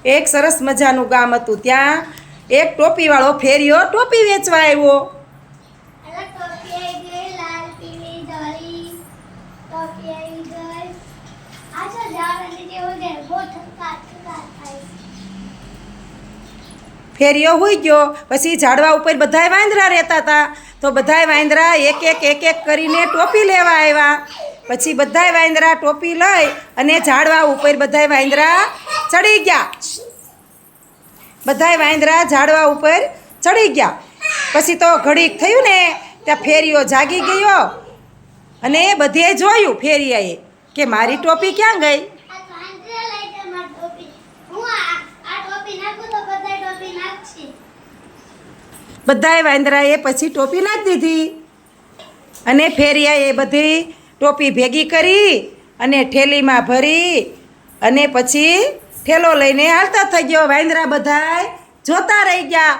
એક સરસ મજાનું ગામ હતું. ત્યાં એક ટોપીવાળો ફેરિયો ટોપી વેચવા આવ્યો. ફેરિયો હોઈ ગયો. પછી ઝાડવા ઉપર બધાય વાંદરા રહેતા હતા. તો બધાય વાંદરા એક એક કરીને ટોપી લેવા આવ્યા. પછી બધાય વાંદરા ટોપી લઈ અને ઝાડવા ઉપર બધાય વાંદરા ચડી ગયા. બધાય વાંદરા ઝાડવા ઉપર ચડી ગયા. પછી તો ઘડીક થયું ને ત્યાં ફેરિયો જાગી ગયો અને બધે જોયું ફેરિયાએ કે મારી ટોપી ક્યાં ગઈ. બધાય વાંદરાએ પછી ટોપી નાખી દીધી અને ફેરિયાએ બધી ટોપી ભેગી કરી અને ઠેલીમાં ભરી અને પછી ઠેલો લઈને હાલતા થઈ ગયો. વાંદરા બધાય જોતા રહી ગયા.